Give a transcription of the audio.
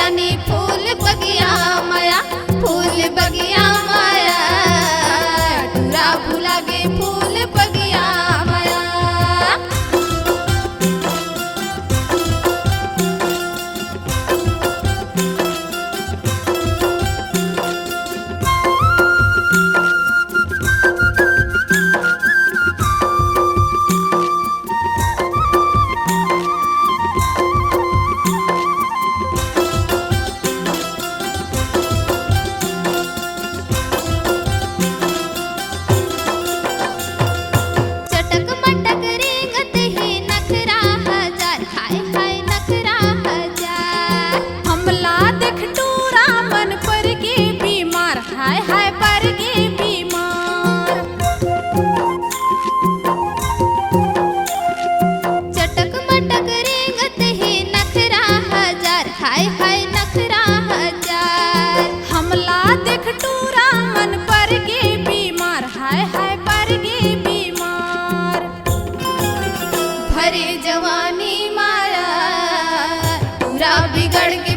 रानी फूल बगिया माया, फूल बगिया माया, टूरा भुला गे फूल बगिया माया। चटक मटक रेंगत है नखरा हजार, हाय हाय नखरा हजार। हमला देख टूरा मन पर गे बीमार, हाय हाय पर गे बीमार। चटक मटक रेंगत है नखरा हजार, हाय हाय नखरा हजार। हमला देख टूरा मन पर गे बीमार, हाय हाय पर गे बीमार। भरे जवानी माया, टूरा बिगड़ के